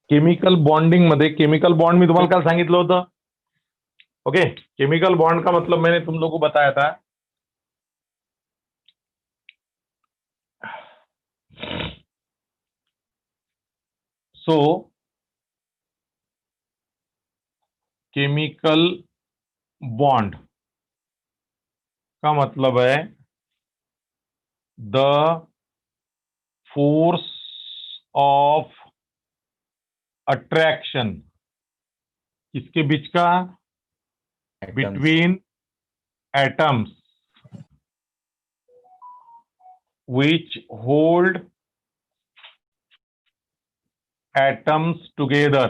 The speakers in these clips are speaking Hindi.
केमिकल बॉन्डिंग मध्ये केमिकल बॉन्ड मी तुम्हाला काल सांगितलं होतं. ओके, केमिकल बॉन्ड का मतलब मैंने तुम लोगों को बताया था. सो केमिकल बॉन्ड का मतलब है द फोर्स ऑफ अट्रैक्शन किसके बीच का, between atoms which hold atoms together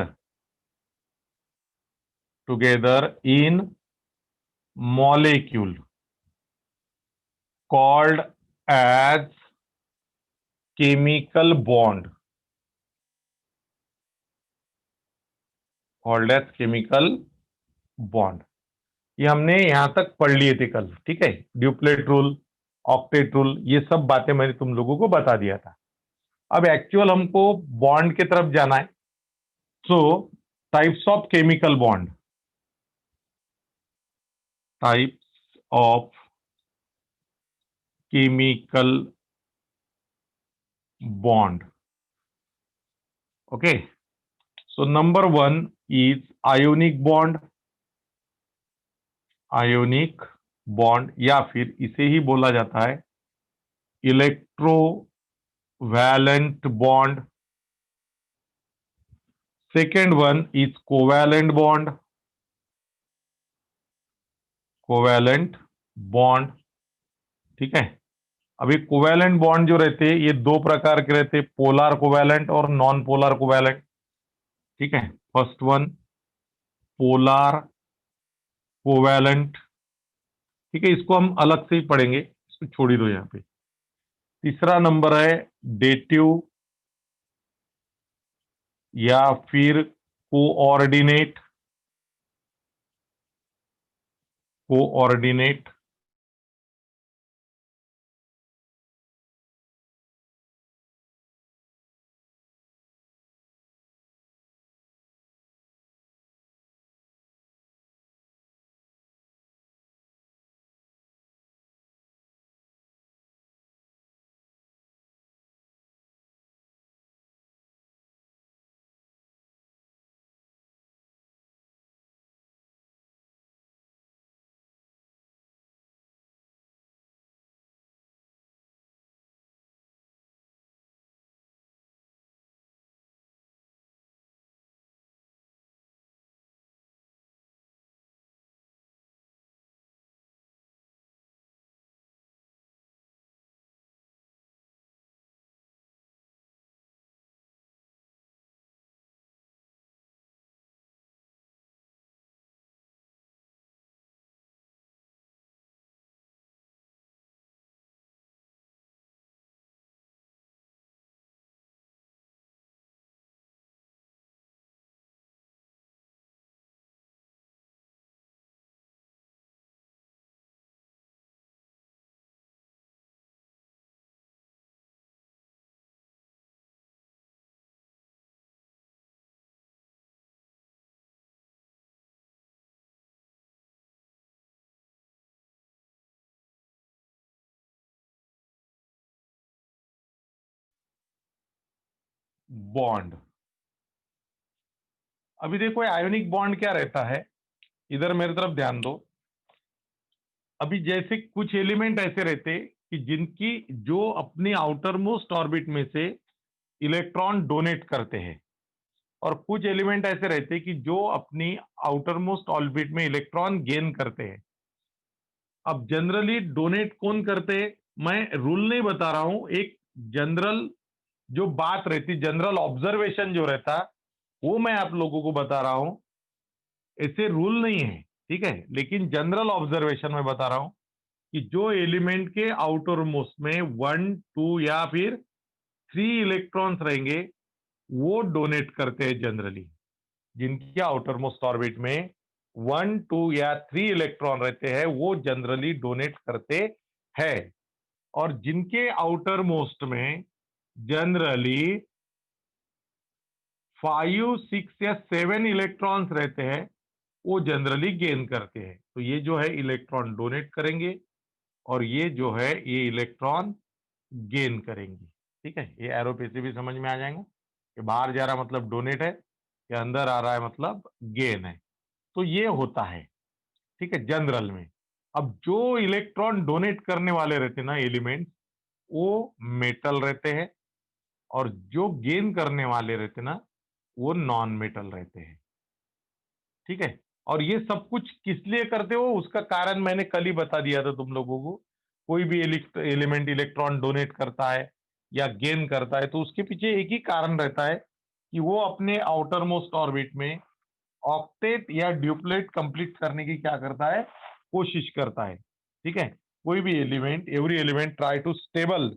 in molecule called as chemical bond. Called as chemical bond. ये हमने यहां तक पढ़ लिए थे कल, ठीक है. ड्यूप्लेट रूल, ऑक्टेट रूल, ये सब बातें मैंने तुम लोगों को बता दिया था. अब एक्चुअल हमको बॉन्ड की तरफ जाना है. सो types of chemical bond, types of chemical bond. Okay, so number one is ionic bond. Ionic bond या फिर इसे ही बोला जाता है electrovalent bond. Second one is covalent bond. Covalent bond, ठीक है. अभी कोवैलेंट बॉन्ड जो रहते हैं ये दो प्रकार के रहते हैं, पोलर कोवैलेंट और नॉन पोलर कोवैलेंट, ठीक है. फर्स्ट वन पोलर कोवैलेंट, ठीक है, इसको हम अलग से ही पढ़ेंगे, इसको छोड़ ही दो यहां पे. तीसरा नंबर है डेटिव या फिर कोऑर्डिनेट. Coordinate, bond. अभी देखो आयोनिक बॉन्ड क्या रहता है, इधर मेरी तरफ ध्यान दो. अभी जैसे कुछ एलिमेंट ऐसे रहते कि जिनकी जो अपनी आउटर मोस्ट ऑर्बिट में से इलेक्ट्रॉन डोनेट करते हैं, और कुछ एलिमेंट ऐसे रहते कि जो अपनी आउटर मोस्ट ऑर्बिट में इलेक्ट्रॉन गेन करते हैं. अब जनरली डोनेट कौन करते हैं, मैं रूल नहीं बता रहा हूं, एक जनरल जो बात रहती, जनरल ऑब्जर्वेशन जो रहता, वो मैं आप लोगों को बता रहा हूं. ऐसे रूल नहीं है, ठीक है, लेकिन जनरल ऑब्जर्वेशन में बता रहा हूं कि जो एलिमेंट के आउटर मोस्ट में 1 2 या फिर 3 इलेक्ट्रॉन्स रहेंगे वो डोनेट करते हैं जनरली. जिनकी आउटर मोस्ट ऑर्बिट में 1 2 या 3 इलेक्ट्रॉन रहते हैं वो जनरली डोनेट करते हैं. और जिनके आउटर मोस्ट में जनरली 5, 6 या 7 इलेक्ट्रॉन्स रहते हैं वो जनरली गेन करते हैं। तो ये जो है इलेक्ट्रॉन डोनेट करेंगे और ये जो है ये इलेक्ट्रॉन गेन करेंगी। ठीक है, ये एरो पे से भी समझ में आ जाएगा कि बाहर जा रहा मतलब डोनेट है, या अंदर आ रहा है मतलब गेन है। तो ये होता है, ठीक है, जनरल में। अब जो इलेक्ट्रॉन डोनेट करने वाले रहते हैं ना एलिमेंट, वो मेटल रहते हैं, और जो गेन करने वाले रहते हैं ना वो नॉन मेटल रहते हैं। ठीक है, और ये सब कुछ किस लिए करते हो उसका कारण मैंने कल ही बता दिया था तुम लोगों को। कोई भी एलिमेंट इलेक्ट्रॉन डोनेट करता है या गेन करता है तो उसके पीछे एक ही कारण रहता है कि वो अपने आउटर मोस्ट ऑर्बिट में ऑक्टेट या ड्यूप्लेट कंप्लीट करने की क्या करता है, कोशिश करता है। ठीक है, कोई भी element, every element try to stable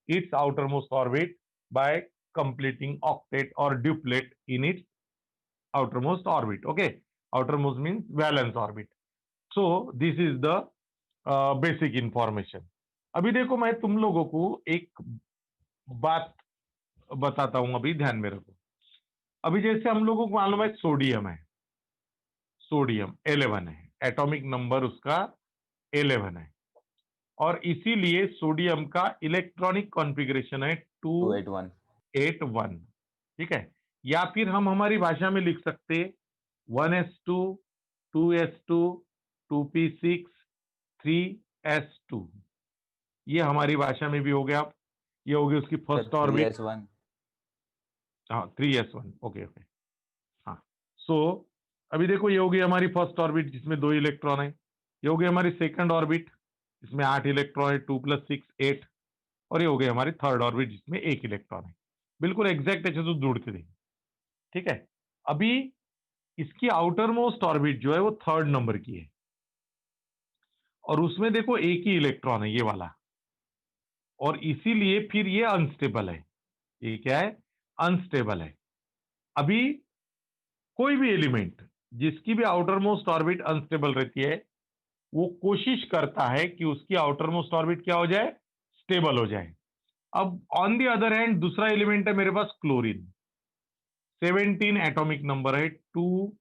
its outermost orbit by completing octet और duplet in its outermost orbit. Okay, outermost means valence orbit. So this is the basic information. अभी देखो मैं तुम लोगों को एक बात बताता हूं, अभी ध्यान में रखो। अभी जैसे हम लोगों को मालूम है सोडियम है, सोडियम 11 है, एटॉमिक नंबर उसका 11 है, और इसीलिए सोडियम का इलेक्ट्रॉनिक कॉन्फ़िगरेशन है 281। ठीक है, या फिर हम हमारी भाषा में लिख सकते 1s2, 2s2, 2p6, 3s2। ये हमारी भाषा में भी हो गया। ये हो गई उसकी फर्स्ट ऑर्बिट। 3s1। हाँ 3s1, ओके ओके। हाँ, सो अभी देखो ये हो गई हमारी फर्स्ट ऑर्बिट जिसमें 2 इलेक्ट्रॉन है। ये हो गई हमारी सेकंड ऑर्बिट इसमें 8 इलेक्ट्रॉन है, 2 + 6 8। और ये हो गई हमारी थर्ड ऑर्बिट जिसमें 1 इलेक्ट्रॉन है। बिल्कुल एग्जैक्ट अच्छे से जुड़ के देखिए। ठीक है, अभी इसकी आउटर मोस्ट ऑर्बिट जो है वो थर्ड नंबर की है, और उसमें देखो एक ही इलेक्ट्रॉन है ये वाला, और इसीलिए फिर ये अनस्टेबल है। ये क्या है, अनस्टेबल है। अभी कोई भी एलिमेंट जिसकी भी आउटर मोस्ट ऑर्बिट अनस्टेबल रहती है वो कोशिश करता है कि उसकी आउटर मोस्ट ऑर्बिट क्या हो जाए, स्टेबल हो जाए। अब ऑन द अदर हैंड दूसरा एलिमेंट है मेरे पास क्लोरीन, 17 एटॉमिक नंबर है, 287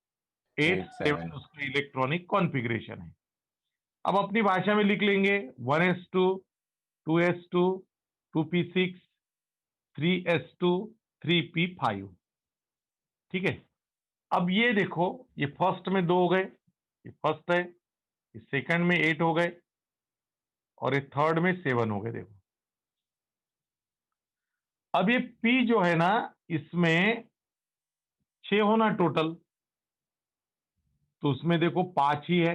87। उसका इलेक्ट्रॉनिक कॉन्फ़िगरेशन है। अब अपनी भाषा में लिख लेंगे 1s2, 2s2, 2p6, 3s2, 3p5। ठीक है, अब ये देखो ये फर्स्ट में 2 हो गए, ये फर्स्ट है, ये सेकंड में 8 हो गए, और ये थर्ड में 7 हो गए। देखो अब ये p जो है ना इसमें 6 होना टोटल, तो उसमें देखो 5 ही है,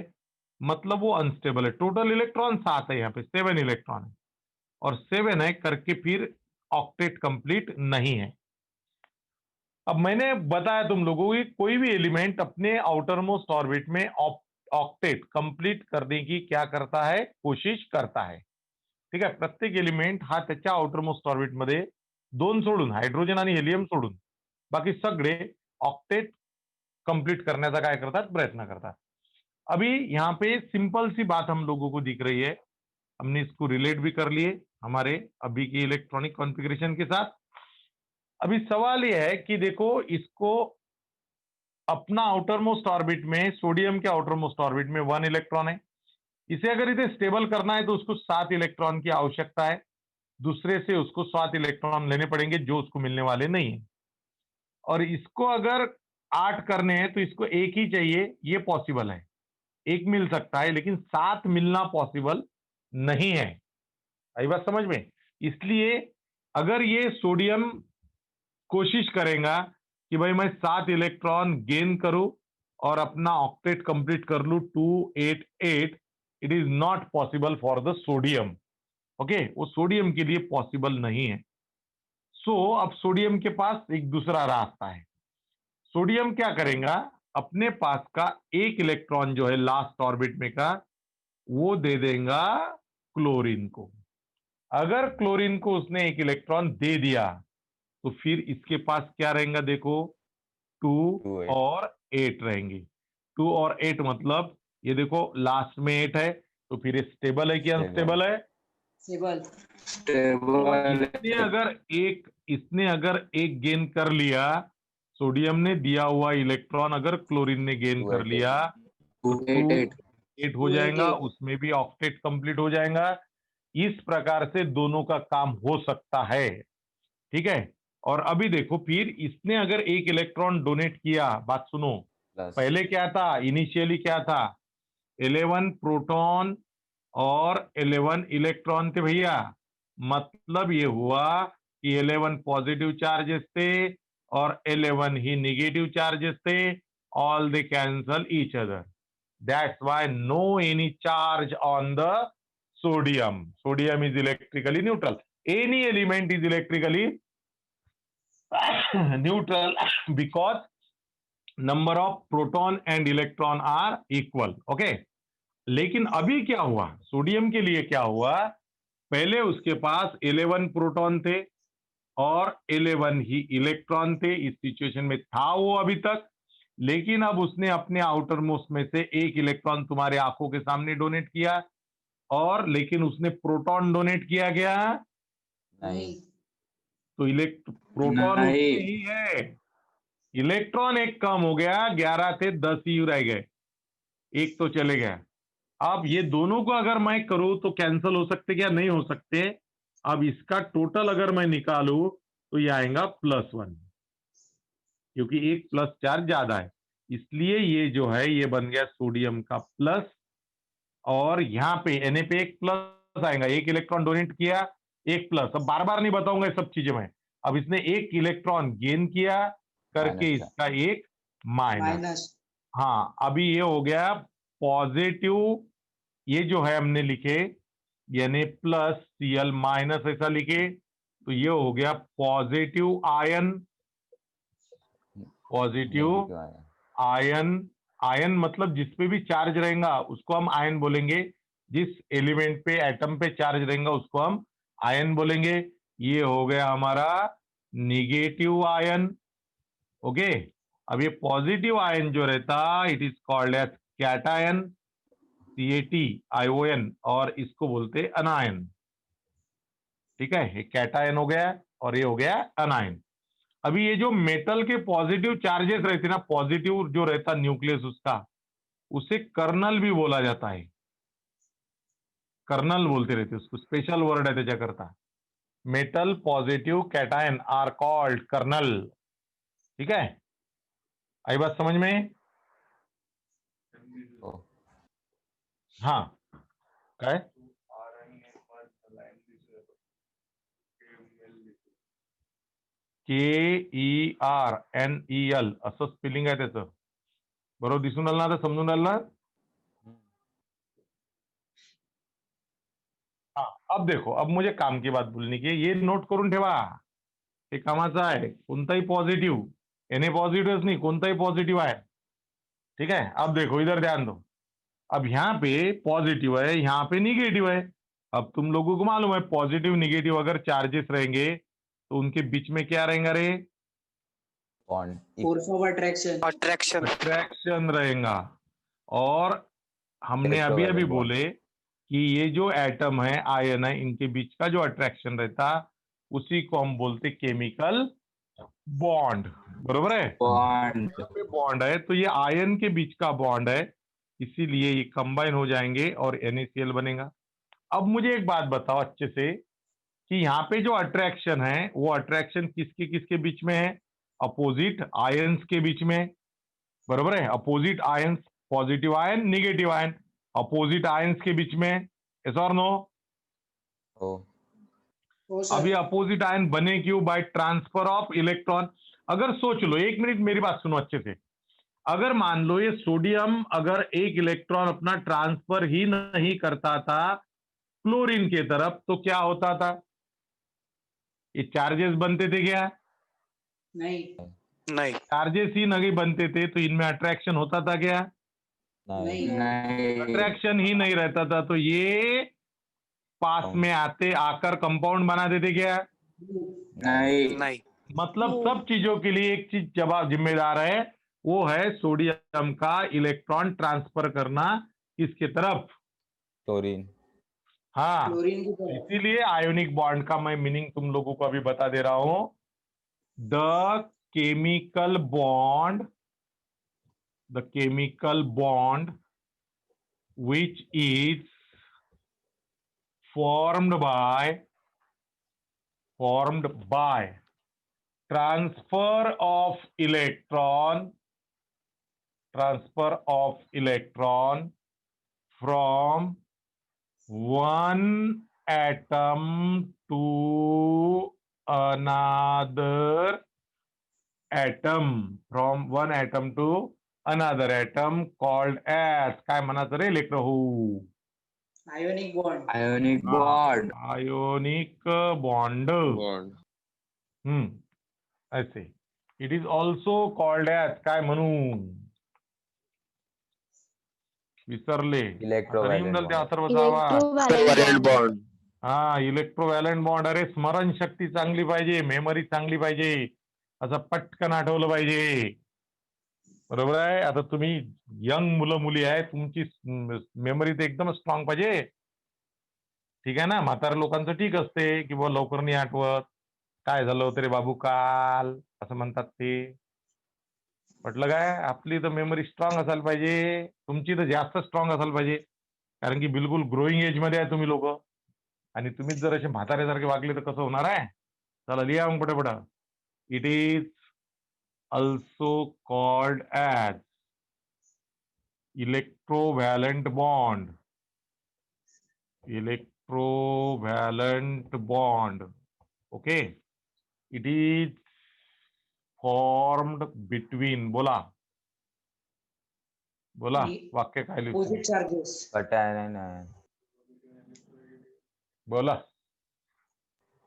मतलब वो अनस्टेबल है। टोटल इलेक्ट्रॉन 7 है, यहाँ पे 7 इलेक्ट्रॉन है, और 7 है करके फिर ऑक्टेट कंप्लीट नहीं है। अब मैंने बताया तुम लोगों को कि कोई भी एलिमेंट अपने आउटर मोस्ट ऑर्बिट में ऑक्टेट कंप्लीट करने की क्या करता है, कोशिश करता है। ठीक आहे, प्रत्येक एलिमेंट हा त्याच्या आउटर मोस्ट ऑर्बिट मध्ये 2 सोडून, हायड्रोजन आणि हेलियम सोडून बाकी सगळे ऑक्टेट कंप्लीट करण्याचा काय करतात, प्रयत्न करतात। अभी यहाँ पे सिंपल सी बात हम लोगों को दिख रही है, हमने इसको रिलेट भी कर लिए हमारे अभी के इलेक्ट्रॉनिक कॉन्फ़िगरेशन के साथ। अभी सवाल यह है कि देखो इसको अपना आउटर मोस्ट ऑर्बिट में, सोडियम के आउटर मोस्ट ऑर्बिट में 1 इलेक्ट्रॉन है। इसे अगर इसे स्टेबल करना है तो उसको 7 इलेक्ट्रॉन की आवश्यकता है, दूसरे से उसको 7 इलेक्ट्रॉन लेने पड़ेंगे जो उसको मिलने वाले नहीं है। और इसको अगर 8 करने हैं तो इसको 1 ही चाहिए, ये पॉसिबल है, 1 मिल सकता है, लेकिन 7 मिलना पॉसिबल नहीं है। आई बात समझ में? इसलिए अगर ये सोडियम कोशिश करेगा कि भाई मैं 7 इलेक्ट्रॉन गेन करूं और अपना ऑक्टेट कंप्लीट कर लूं 288, it is not possible for the sodium. Okay, वो सोडियम के लिए पॉसिबल नहीं है। सो अब सोडियम के पास एक दूसरा रास्ता है। सोडियम क्या करेगा, अपने पास का एक इलेक्ट्रॉन जो है लास्ट ऑर्बिट में का वो दे देगा क्लोरीन को। अगर क्लोरीन को उसने एक इलेक्ट्रॉन दे दिया तो फिर इसके पास क्या रहेगा, देखो 2 28। और 8 रहेंगी। 2 और 8 मतलब ये देखो लास्ट में 8 है, तो फिर ये स्टेबल है कि स्टेबल। अनस्टेबल है? स्टेबल। तो स्टेबल। इसने अगर एक गेन कर लिया सोडियम ने दिया हुआ इलेक्ट्रॉन अगर क्लोरीन ने गेन कर 288 लिया तो 288 हो जाएगा, 288 उसमें भी ऑक्टेट कंप्लीट हो जाएगा। इस प्रकार से दोनों का काम हो सकता है, ठीक है। और अभी देखो, फिर इसने अगर एक इलेक्ट्रॉन डोनेट किया, बात सुनो, प्लस पहले क्या था, इनिशियली क्या था, 11 प्रोटॉन और 11 इलेक्ट्रॉन थे भैया। मतलब ये हुआ कि 11 पॉजिटिव चार्जेस थे और 11 ही निगेटिव चार्जेस थे। All they cancel each other, that's why no any charge on the sodium. Sodium is electrically neutral, any element is electrically neutral because number of proton and electron are equal, okay। लेकिन अभी क्या हुआ, सोडियम के लिए क्या हुआ, पहले उसके पास 11 प्रोटॉन थे और 11 ही इलेक्ट्रॉन थे। इस सिचुएशन में था वो अभी तक, लेकिन अब उसने अपने आउटर मोस्ट में से एक इलेक्ट्रॉन तुम्हारे आंखों के सामने डोनेट किया, और लेकिन उसने प्रोटॉन डोनेट किया गया, नहीं तो प्रोटॉन नहीं। उतने ही है, इलेक्ट्रॉन एक कम हो गया, 11 थे 10 ही रह गए, एक तो चले गया। अब ये दोनों को अगर मैं करूं तो कैंसिल हो सकते क्या, नहीं हो सकते। अब इसका टोटल अगर मैं निकालूं तो ये आएगा +1, क्योंकि एक प्लस चार्ज ज्यादा है, इसलिए ये जो है ये बन गया सोडियम का प्लस। और यहाँ पे Na पे एक प्लस आएगा, एक इलेक्ट्रॉन डोनेट किया, एक प्लस। अब बार बार नहीं बताऊंगा ये सब चीजें मैं। अब इसने एक इलेक्ट्रॉन गेन किया करके माइनस इसका एक माइनस। माइनस। हाँ, अभी ये हो गया पॉजिटिव, ये जो है हमने लिखे यानी प्लस Cl माइनस ऐसा लिखे, तो ये हो गया पॉजिटिव आयन। पॉजिटिव नेगेटिव आया आयन, आयन मतलब जिसपे भी चार्ज रहेगा उसको हम आयन बोलेंगे, जिस एलिमेंट पे एटम पे चार्ज रहेगा उसको हम आयन बोलेंगे। ये हो गया हमारा निगेटिव आयन, ओके। अब ये पॉजिटिव आयन जो रहता, it is called as cation, CATION, और इसको बोलते अनायन, ठीक है। ये कैटायन हो गया और ये हो गया अनायन। अभी ये जो मेटल के पॉजिटिव चार्जेस रहते ना, पॉजिटिव जो रहता न्यूक्लियस उसका, उसे कर्नल भी बोला जाता है, कर्नल बोलते रहते उसको, स्पेशल वर्ड है त्याच्याकरता। Metal positive cation are called kernel, ठीक है। आई बात समझ में? ओ हाँ, काय KERNEL असं स्पेलिंग आहे त्याचं, बरोबर दिसून आलं ना, आता समजून आलं ना? हाँ, अब देखो, अब मुझे काम की बात बोलनी की है, ये नोट करून ठेवा, हे कामाचं आहे। कोणताही पॉझिटिव्ह, Na पॉझिटिव्ह नहीं, कोणताही पॉझिटिव्ह आहे, ठीक है। अब देखो इधर ध्यान दो, अब यहाँ पे पॉजिटिव है, यहाँ पे निगेटिव है। अब तुम लोगों को मालूम है पॉजिटिव निगेटिव अगर चार्जेस रहेंगे तो उनके बीच में क्या रहेगा रे, bond force of attraction. Attraction attraction रहेगा। और हमने अभी अभी बोले कि ये जो एटम है, आयन है, इनके बीच का जो अट्रैक्शन रहता उसी को हम बोलते केमिकल बॉन्ड, बरोबर है। बॉन्ड। यहाँ पे बॉन्ड है तो ये आयन के बीच का बॉन्ड है, इसीलिए ये कंबाइन हो जाएंगे और NaCl बनेगा। अब मुझे एक बात बताओ अच्छे से कि यहाँ पे जो अट्रैक्शन है वो अट्रैक्शन किसके किसके बीच में है, अपोजिट आयंस के बीच में, बरोबर है। Opposite ions, positive ion negative ion, opposite ions के बीच में, यस और नो? ओ अभी अपोजिट आयन बने क्यों, बाय ट्रांसफर ऑफ इलेक्ट्रॉन। अगर सोच लो, एक मिनट मेरी बात सुनो अच्छे से, अगर मान लो ये सोडियम अगर एक इलेक्ट्रॉन अपना ट्रांसफर ही नहीं करता था क्लोरीन के तरफ तो क्या होता था, ये चार्जेस बनते थे क्या? नहीं। नहीं चार्जेस ही नहीं बनते थे तो इनमें अट्रैक्शन होता था क्या? नहीं नहीं। अट्रैक्शन ही नहीं रहता था तो ये पास में आते आकर कंपाउंड बना देते क्या? नहीं। नहीं मतलब सब चीजों के लिए एक चीज जवाब जिम्मेदार है, वो है सोडियम का इलेक्ट्रॉन ट्रांसफर करना किसके तरफ? क्लोरीन हाँ, क्लोरीन की तरफ। इसीलिए आयोनिक बॉन्ड का मैं मीनिंग तुम लोगों को अभी बता दे रहा हूं। The chemical bond, which is formed by transfer of electron from one atom to another atom, called as, काय म्हणायचं रे लेकर हो? Ionic bond. Ionic bond. Ionic bond. ऐसे it is also called as काय म्हणून विसरले. Electrovalent आता bond. अथर्व जावा. Electrovalent bond. हा इलेक्ट्रोव्हॅलंट बॉन्ड. अरे स्मरणशक्ती चांगली पाहिजे, मेमरी चांगली पाहिजे, असं पटकन आठवलं पाहिजे. बरोबर आहे. आता तुम्ही यंग मुलं मुली आहे, तुमची मेमरी तर एकदम स्ट्रॉंग पाहिजे. ठीक आहे ना. म्हाताऱ्या लोकांचं ठीक असते की बुवा लवकर नाही आठवत, काय झालं होतं रे बाबू काल, असं म्हणतात ते. म्हटलं काय, आपली तर मेमरी स्ट्रॉंग असायला पाहिजे, तुमची तर जास्त स्ट्रॉंग असायला पाहिजे. कारण की बिलकुल ग्रोईंग एज मध्ये आहे तुम्ही लोक, आणि तुम्हीच जर असे म्हाताऱ्यासारखे वागले तर कसं होणार आहे. चला लिहा मग पटापट. It is also called as electrovalent bond. Okay, it is formed between, बोला वाक्य काय लिहितो? Opposite charges. Cation and anion. बोला.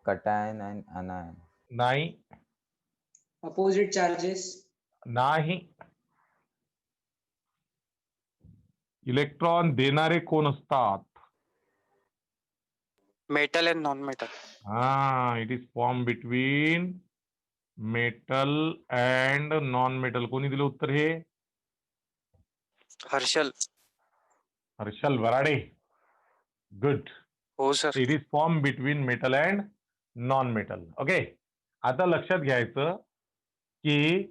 Cation and anion. नाही. Opposite charges. नाही. इलेक्ट्रॉन देणारे कोण असतात? Metal and non-metal. हा, it is form between metal and non metal. कोणी दिलं उत्तर हे? Herschel. हर्षल वराडे. गुड. हो sir. It is form between metal and non metal. Okay. आता लक्षात घ्यायचं की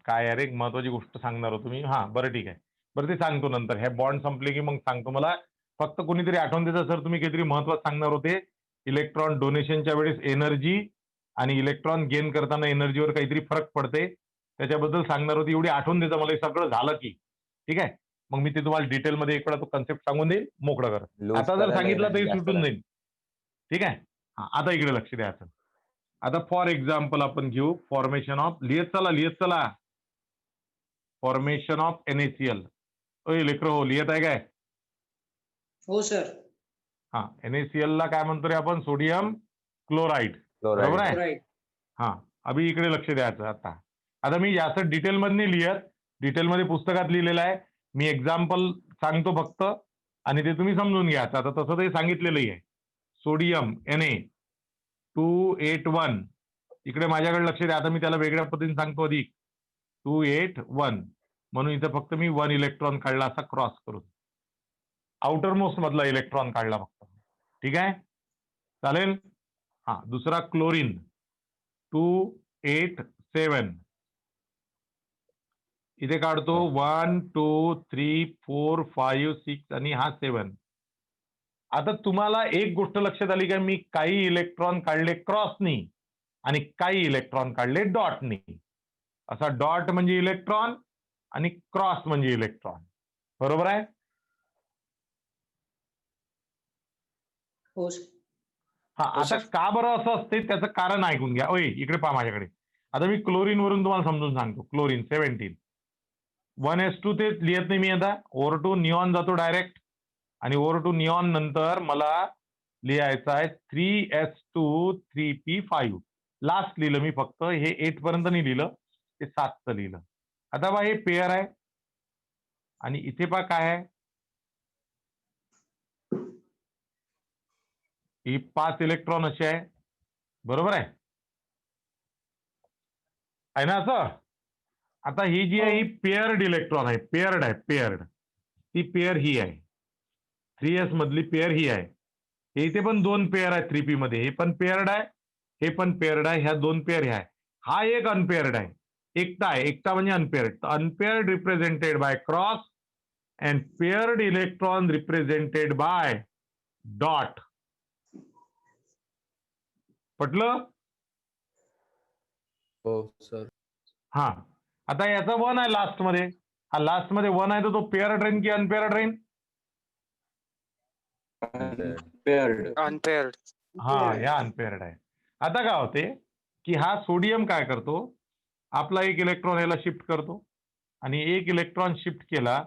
काय अरे महत्वाची गोष्ट सांगणार होतो मी. हा बरं ठीक आहे. बरं ते सांगतो नंतर. हे बॉन्ड संपले की मग सांगतो. मला फक्त कोणीतरी आठवण देतं सर तुम्ही काहीतरी महत्वाचं सांगणार होते. इलेक्ट्रॉन डोनेशनच्या वेळेस एनर्जी आणि इलेक्ट्रॉन गेन करताना एनर्जीवर काहीतरी फरक पडते, त्याच्याबद्दल सांगणार होती. एवढी आठवण देतं मला. हे सगळं झालं की ठीक आहे. मग मी ते तुम्हाला डिटेलमध्ये एक वेळा तो कन्सेप्ट सांगून देईल, मोकळं कर. आता जर सांगितलं तरी सुटून जाईल. ठीक आहे. हा, आता इकडे लक्ष द्यायचं. आता फॉर एक्झाम्पल आपण घेऊ फॉर्मेशन ऑफ, लिहित चला फॉर्मेशन ऑफ NaCl. लेकर हो, लिहित आहे काय? हो सर. हा, NaCl ला काय म्हणतो रे आपण? Sodium chloride. बरोबर आहे. Right. हा, अभि इकडे लक्ष द्यायचं. आता मी जास्त डिटेलमध्ये नाही लिहित, डिटेलमध्ये पुस्तकात लिहिलेलं आहे. मी एक्झाम्पल सांगतो फक्त, आणि ते तुम्ही समजून घ्यायचं. आता तसं ते सांगितलेलं आहे. Sodium Na281. इकडे माझ्याकडे लक्ष द्या. आता मी त्याला वेगळ्या पद्धतीने सांगतो. अधिक 281 म्हणून इथं फक्त मी 1 इलेक्ट्रॉन काढला असा क्रॉस करून, आउटर मोस्ट मधला इलेक्ट्रॉन काढला फक्त. ठीक आहे, चालेल. हा, दुसरा क्लोरीन 287. इथे काढतो 1 2 3 4 5 6 आणि हा 7. आता तुम्हाला एक गोष्ट लक्षात आली का? मी काही इलेक्ट्रॉन काढले क्रॉसनी आणि काही इलेक्ट्रॉन काढले डॉटनी. असा डॉट म्हणजे इलेक्ट्रॉन आणि क्रॉस म्हणजे इलेक्ट्रॉन. बरोबर आहे. हो. हा, आता का बरं असं असते त्याचं कारण ऐकून घ्या. ओय इकडे पहा माझ्याकडे. आता मी क्लोरीन वरून तुम्हाला समजून सांगतो. क्लोरीन 17 1s2 ते लिहित नाही मी. आता ओव्हर टू निऑन जातो डायरेक्ट, आणि ओव्हर टू निऑन नंतर मला लिहायचं आहे 3s2 3p5. लास्ट लिहिलं मी फक्त. हे 8 पर्यंत नाही लिहिलं, ते 7चं लिहिलं. आता बा हे पेअर आहे, आणि इथे पहा काय आहे, ही 5 इलेक्ट्रॉन असे आहे. बरोबर आहे ना असं? आता ही जी आहे ही पेअर्ड इलेक्ट्रॉन आहे. पेअर्ड आहे, पेअर्ड. ती पेअर ही आहे. 3s मधली पेअर ही आहे. हे इथे पण 2 पेअर आहे 3p मध्ये. हे पण पेअर्ड आहे हे पण पेअर्ड आहे, ह्या दोन पेअर ह्या आहे. हा एक अनपेअर्ड आहे, एकटा आहे. एकटा म्हणजे unpaired. Unpaired represented by cross and paired electron represented by dot. पटलं? हो सर. हा. आता याचा 1 आहे लास्ट मध्ये. हा लास्ट मध्ये 1 आहे तर तो पेअर्ड राहीन की अनपेअर्ड राहीन? पेअर्ड. Unpaired. हा, या अनपेअर्ड आहे. आता काय होते की हा सोडियम काय करतो, आपला एक इलेक्ट्रॉन याला शिफ्ट करतो आणि एक इलेक्ट्रॉन शिफ्ट केला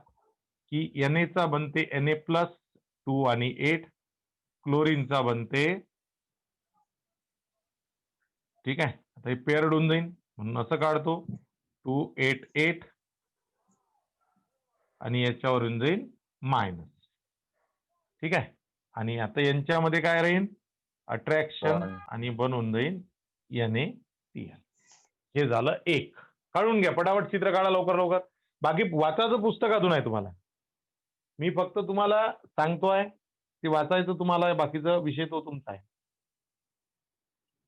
की Na चा बनते Na+2 आणि 8, क्लोरीनचा बनते. ठीक आहे. आता हे पेअर्ड होऊन जाईल म्हणून असं काढतो 2 8 8 आणि याच्यावरून जाईल मायनस. ठीक आहे. आणि आता यांच्यामध्ये काय राहील, अट्रॅक्शन Bond. आणि बनवून जाईल NaCl. हे झालं एक. काढून घ्या पटापट, चित्र काढा लवकर लवकर. बाकी वाचायचं पुस्तकातून आहे तुम्हाला, मी फक्त तुम्हाला सांगतोय की वाचायचं तुम्हाला, बाकीचा विषय तो तुमचा आहे.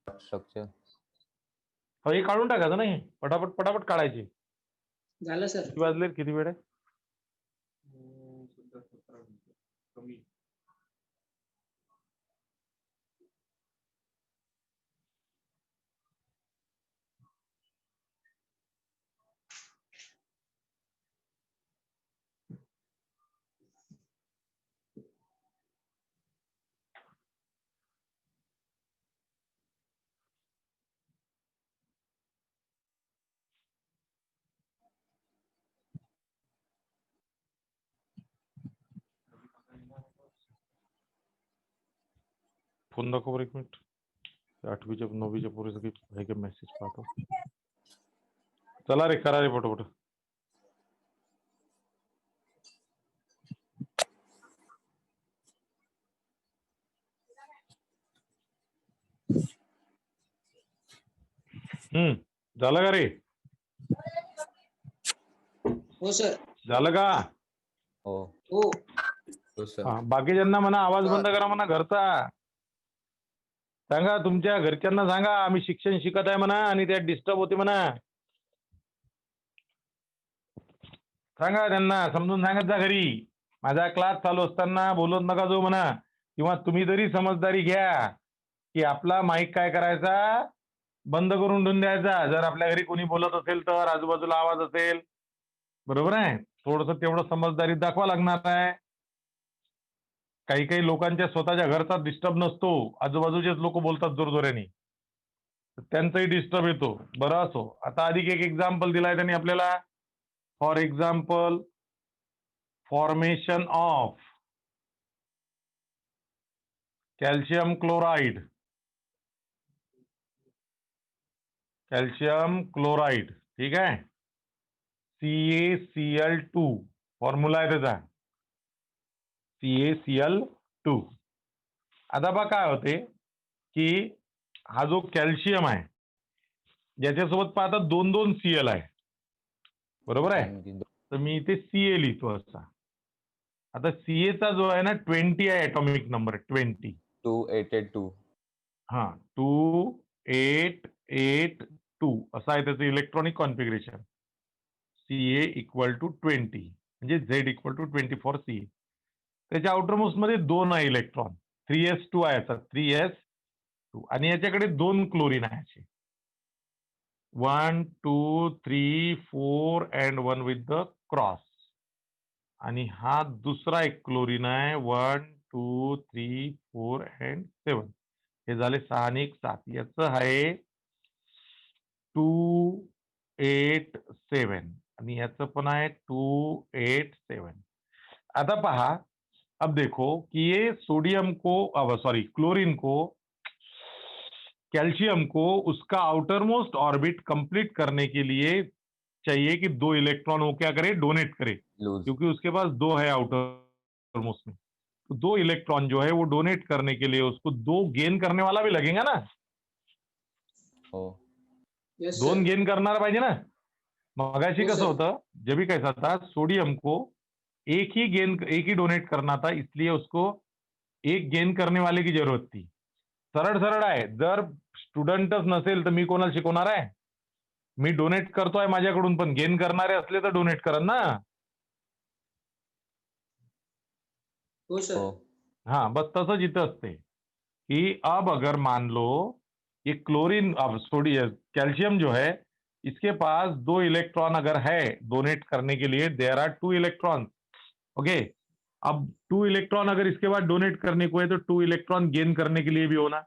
स्ट्रक्चर. हो, हे काढून टाकायचं नाही, पटापट पटापट काढायचे. झालं सर. किती वाजले, किती वेळ आहे? फोन दाखव बरं 1 मिनिट. 8वीच्या 9वीच्या पोरीचं काही आहे का मेसेज पाहतो. चला रे, करा रे पटपट. झालं का रे? हो सर. झालं का? हो. हो. हो सर. हा, बाकीच्यांना म्हणा आवाज बंद करा म्हणा घरचा. सांगा तुमच्या घरच्यांना, सांगा आम्ही शिक्षण शिकत आहे म्हणा आणि त्यात डिस्टर्ब होते म्हणा. सांगा त्यांना, समजून सांगत जा घरी. माझा क्लास चालू असताना बोलत नका जाऊ म्हणा. किंवा तुम्ही तरी समजदारी घ्या की आपला माईक काय करायचा, बंद करून ठेवून द्यायचा. जर आपल्या घरी कोणी बोलत असेल तर, आजूबाजूला आवाज असेल, बरोबर आहे, थोडंसं तेवढं समजदारी दाखवा लागणार आहे. काही काही लोकांच्या स्वतःच्या घरचा डिस्टर्ब नसतो, आजूबाजूचेच लोक बोलतात जोरजोऱ्याने, त्यांचाही डिस्टर्ब येतो. बरं असो. आता अधिक एक एक्झाम्पल दिलाय त्यांनी आपल्याला. For example, formation of calcium chloride. Calcium chloride, ठीक आहे, CaCl2 फॉर्म्युला आहे त्याचा, CaCl2. आता बघा काय होते की हा जो कॅल्शियम आहे ज्याच्यासोबत पाहता 2-2 Cl आहे, बरोबर आहे. तर मी इथे Ca लिहितो असा. आता Ca चा जो आहे ना 20 आहे ॲटॉमिक नंबर, 20. 2882. हा, 2882 असा आहे त्याचं इलेक्ट्रॉनिक कॉन्फिगरेशन. Ca = 20 म्हणजे Z = 20 फॉर Ca. त्याच्या आउटरमोस्ट मध्ये 2 आहे इलेक्ट्रॉन, 3s2 आहे याचा, 3s2, आणि याच्याकडे 2 क्लोरीन आहे असे, 1 2 3 4 अँड 1 विथ द क्रॉस. आणि हा दुसरा एक क्लोरीन आहे, 1 2 3 4 अँड 7. हे झाले 6 आणि 1 7. याचं आहे 287 आणि याचं पण आहे 287. आता पहा, अब देखो कि ये सोडियम को, सॉरी क्लोरीन को, कैल्शियम को उसका आउटर मोस्ट ऑर्बिट कंप्लीट करने के लिए चाहिए कि 2 इलेक्ट्रॉन वो क्या करे, डोनेट करे, क्योंकि उसके पास 2 है आउटर मोस्ट में. तो 2 इलेक्ट्रॉन जो है वो डोनेट करने के लिए उसको 2 गेन करने वाला भी लगेगा ना. हो. Yes 2 sir. गेन करणार पाहिजे ना. मगाशी हो कसं सर. होतं, जब भी कैसा था, सोडियम को एक ही डोनेट करना था, इसलिए उसको एक गेन करने वाले की जरूरत थी. सरळ सरळ आहे. जर स्टुडंटच नसेल तर मी कोणाला शिकवणार आहे? मी डोनेट करतोय माझ्याकडून, पण गेन करणारे असले तर डोनेट करन ना. हो सर. हो. हाँ, बस तसंच इथं असते कि अब अगर मान लो ये क्लोरीन, अब सोडियम कैल्शियम जो है, इसके पास 2 इलेक्ट्रॉन अगर है डोनेट करने के लिए, देयर आर 2 इलेक्ट्रॉन. ओके, अब 2 इलेक्ट्रॉन अगर इसके बाद डोनेट करने को है तो 2 इलेक्ट्रॉन गेन करने के लिए भी होना.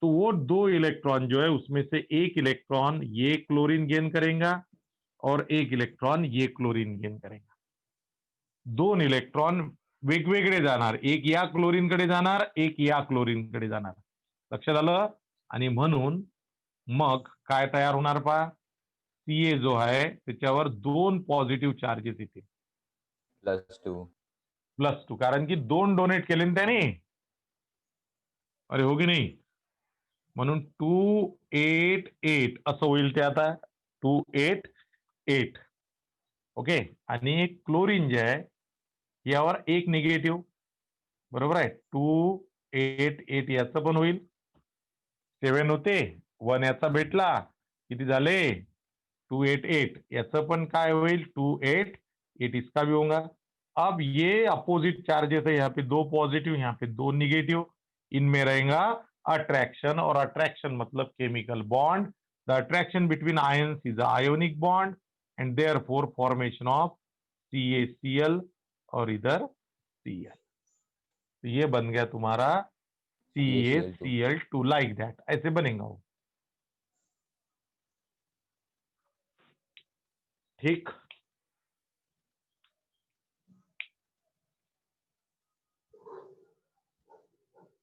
तो वो 2 इलेक्ट्रॉन जो है उसमें से 1 इलेक्ट्रॉन ये क्लोरीन गेन करेगा और 1 इलेक्ट्रॉन ये क्लोरीन गेन करेगा. 2 इलेक्ट्रॉन वेगवेगळे जाणार, एक या क्लोरीनकडे जाणार, एक या क्लोरीनकडे जाणार. लक्षात आलं? आणि म्हणून मग काय तयार होणार पहा, सीए जो आहे त्याच्यावर 2 पॉझिटिव्ह चार्जेस येतील, +2. +2, कारण की 2 डोनेट केले ना त्याने. अरे हो की नाही? म्हणून 288 असं होईल ते आता, 288. ओके, आणि क्लोरीन जे आहे यावर एक निगेटिव्ह, बरोबर आहे, 288 याचं पण होईल, 7 होते, 1 याचा भेटला, किती झाले 288, याचं पण काय होईल 288, इसका भी होगा. अब ये अपोजिट चार्जेस है, यहाँ पे 2 पॉजिटिव, यहाँ पे 2 निगेटिव, इनमें रहेगा अट्रैक्शन, और अट्रैक्शन मतलब chemical bond. The attraction between ions is ionic bond and therefore formation of CaCl और इधर Cl. तो ये बन गया तुम्हारा CaCl2, लाइक दैट, ऐसे बनेगा वो. ठीक,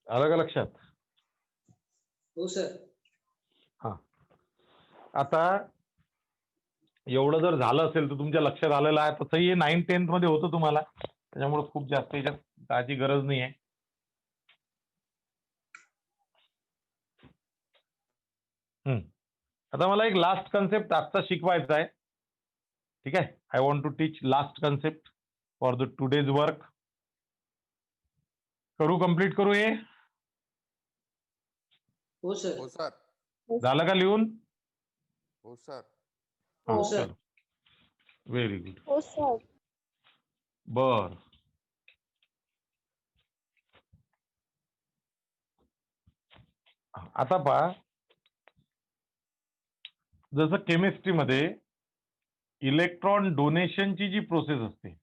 आलं का लक्षात? हो सर. हा, आता एवढं जर झालं असेल तर तुमच्या लक्षात आलेलं आहे. तसंही 9th-10th मध्ये होतं तुम्हाला, त्याच्यामुळे खूप जास्त याच्यात जायची गरज नाही आहे. आता मला एक लास्ट कन्सेप्ट आजचा शिकवायचा आहे. ठीक आहे, I want to teach last concept for the today's work. Complete करू हे? हो सर. हो सर. झालं का लिहून? हो सर. हा, हो सर. चलो, व्हेरी गुड. हो सर. बर, आता पहा, जसं केमिस्ट्रीमध्ये इलेक्ट्रॉन डोनेशनची जी प्रोसेस असते,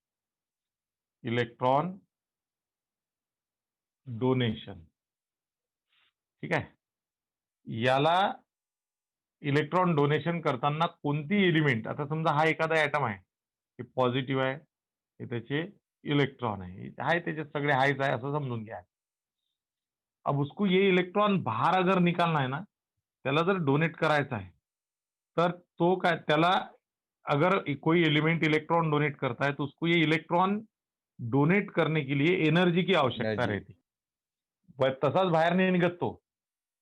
इलेक्ट्रॉन डोनेशन, ठीक आहे, याला इलेक्ट्रॉन डोनेशन करताना कोणती एलिमेंट, आता समजा हा एखादा ॲटम आहे, हे पॉझिटिव्ह आहे, हे त्याचे इलेक्ट्रॉन आहे त्याचे सगळे हायच आहे असं समजून घ्या. अब उसको ये इलेक्ट्रॉन बाहर अगर निकालना है ना, त्याला जर डोनेट करायचा आहे तर तो काय, त्याला अगर कोई एलिमेंट इलेक्ट्रॉन डोनेट करता है तो उसको ये इलेक्ट्रॉन डोनेट करने के लिए एनर्जी की आवश्यकता Energy. रहती, तसाच बाहेर नाही निघत तो.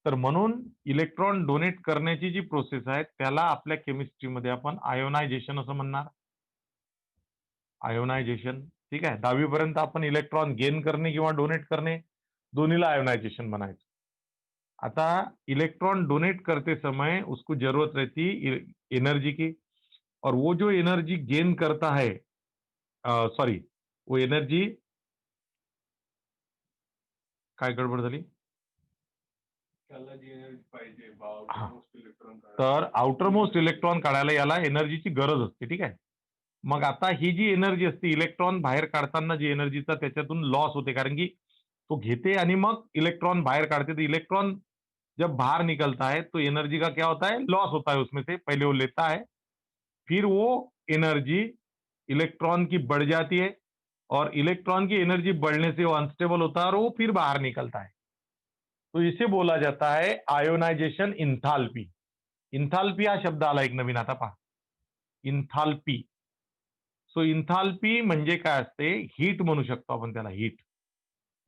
तर म्हणून इलेक्ट्रॉन डोनेट करण्याची जी प्रोसेस आहे त्याला आपल्या केमिस्ट्रीमध्ये आपण आयोनायझेशन असं म्हणणार. आयोनायझेशन, ठीक आहे. 10वी पर्यंत आपण इलेक्ट्रॉन गेन करणे किंवा डोनेट करणे दोन्हीला आयोनाइजेशन बनायचं. आता इलेक्ट्रॉन डोनेट करते समय उसको जरूरत रहती एनर्जी की, और वो जो एनर्जी गेन करता है, सॉरी, वो एनर्जी काय गडबड झाली, हा, तर आउटर मोस्ट इलेक्ट्रॉन काढायला याला एनर्जीची गरज असते. ठीक आहे, मग आता ही जी एनर्जी असते, इलेक्ट्रॉन बाहेर काढताना जी एनर्जीचा त्याच्यातून लॉस होते, कारण की तो घेते आणि मग इलेक्ट्रॉन बाहर काढ़ते, तो इलेक्ट्रॉन जब बाहर निकलता है तो एनर्जी का क्या होता है, लॉस होता है उसमें से. पहले वो लेता है, फिर वो एनर्जी इलेक्ट्रॉन की बढ़ जाती है, और इलेक्ट्रॉन की एनर्जी बढ़ने से वो अनस्टेबल होता है और वो फिर बाहर निकलता है. तो इसे बोला जाता है आयोनाइजेशन इंथाल्पी. इंथाल्पी हा शब्द आला एक नवीन, आता पहा, इंथाल्पी. सो इंथाल्पी म्हणजे काय असते, हीट म्हणू शकतो आपण त्याला, हीट.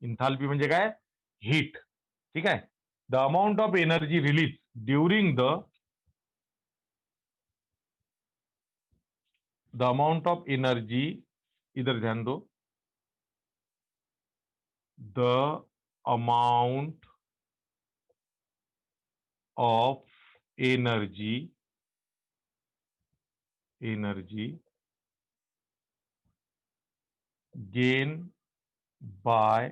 इंथाल्पी म्हणजे काय, हीट. ठीक आहे, the amount of energy release during the amount of energy, इधर ध्यान दो, the amount of energy gain by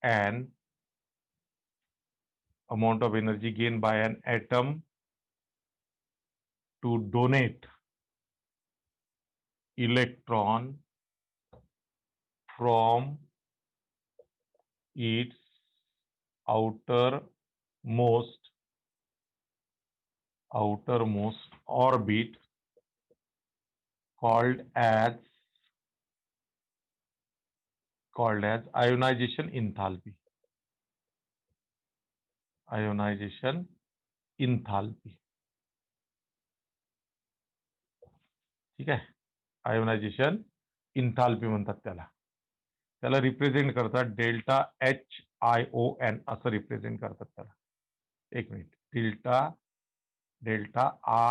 an amount of energy gained by an atom to donate electron from its outermost orbit called as ionization enthalpy. ठीक आहे, आयोनायझेशन इंथाल्पी म्हणतात त्याला रिप्रेझेंट करतात डेल्टा HION असं रिप्रेझेंट करतात त्याला. एक मिनिट, डेल्टा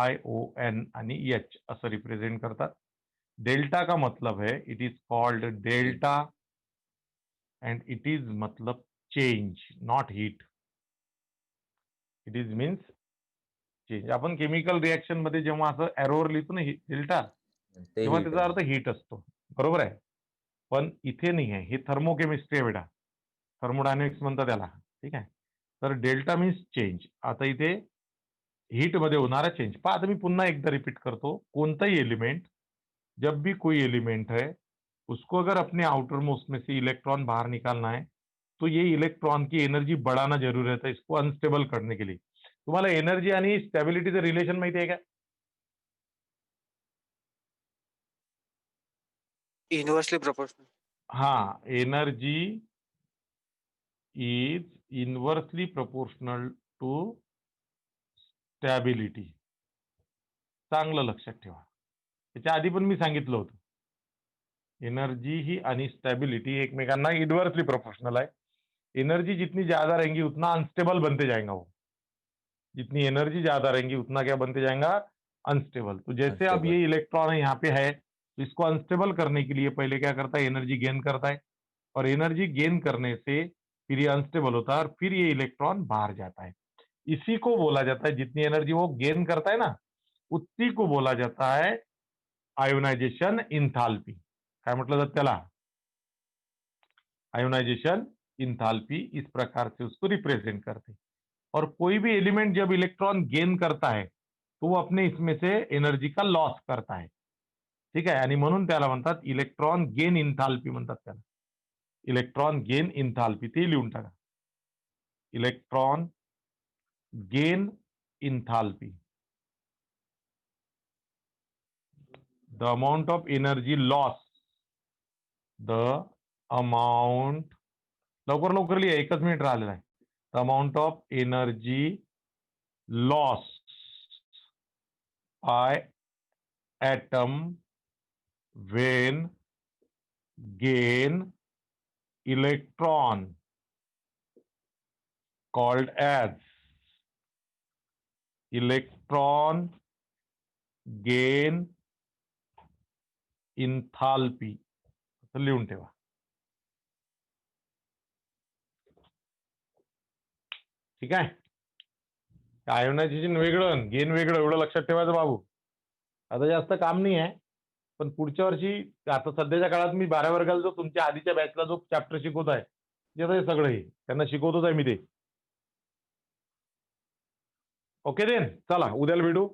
ION आणि H असं रिप्रेझेंट करतात. डेल्टा का मतलब है it is called delta and it is मतलब change not heat. It is means change. आपण केमिकल रिएक्शन मध्ये जेव्हा असं एरोवर लिहितो ना डेल्टा, तेव्हा त्याचा अर्थ हीट असतो, बरोबर आहे. पण इथे नाही आहे, हे थर्मोकेमिस्ट्री आहे बेटा, थर्मोडायनेमिक्स म्हणतात त्याला. ठीक आहे, तर डेल्टा मीन्स चेंज. आता इथे हीट मध्ये होणारा चेंज पहा. आता मी पुन्हा एकदा रिपीट करतो, कोणताही एलिमेंट, जब भी कोई एलिमेंट है उसको अगर अपने आउटर मोस्ट में से इलेक्ट्रॉन बाहर निकालना है तो ये इलेक्ट्रॉन की एनर्जी बढ़ाना जरूरी रहता है इसको अनस्टेबल करने के लिए. तुम्हाला एनर्जी आणि स्टॅबिलिटीचं रिलेशन माहिती आहे का? Inversely proportional. हाँ, energy is inversely proportional to stability. चांगलं लक्षात ठेवा, त्याच्या आधी पण मी सांगितलं होतं, एनर्जी ही आणि स्टॅबिलिटी एकमेकांना इनवर्सली प्रोपोर्शनल है. एनर्जी जितनी ज्यादा रहेंगी उतना अनस्टेबल बनते जाएगा वो. जितनी एनर्जी ज्यादा रहेंगी उतना क्या बनते जाएगा? अनस्टेबल. तो जैसे अब ये इलेक्ट्रॉन यहाँ पे है, तो इसको अनस्टेबल करने के लिए पहले क्या करता है? एनर्जी गेन करता है, और एनर्जी गेन करने से फिर ये अनस्टेबल होता है और फिर ये इलेक्ट्रॉन बाहर जाता है. इसी को बोला जाता है, जितनी एनर्जी वो गेन करता है ना, उतनी को बोला जाता है आयोनाइजेशन इंथाल्पी. काय म्हटलं जातं त्याला? Ionisation enthalpy. इस प्रकार से उसको रिप्रेजेंट करते. और कोई भी एलिमेंट जब इलेक्ट्रॉन गेन करता है तो वो अपने इसमें से एनर्जी का लॉस करता है. ठीक आहे, आणि म्हणून त्याला म्हणतात इलेक्ट्रॉन गेन इंथाल्पी म्हणतात त्याला. इलेक्ट्रॉन गेन इंथाल्पी ते लिहून टाका. Electron gain enthalpy, the amount of energy loss, the amount, लवकर लिहा, एकच मिनिट राहिलेला आहे. the amount of energy loss by atom when gain electron called as electron gain enthalpy. लिहून ठेवा. ठीक आहे, आयोनायझेशन वेगळं, गेन वेगळं, एवढं लक्षात ठेवायचं बाबू. आता जास्त काम नाही आहे, पण पुढच्या वर्षी, आता सध्याच्या काळात मी 12 वर्गाला जो तुमच्या आधीच्या बॅचला जो चॅप्टर शिकवत आहे ते सगळं हे त्यांना शिकवतोच आहे मी ते. ओके देन, चला उद्याला भेटू.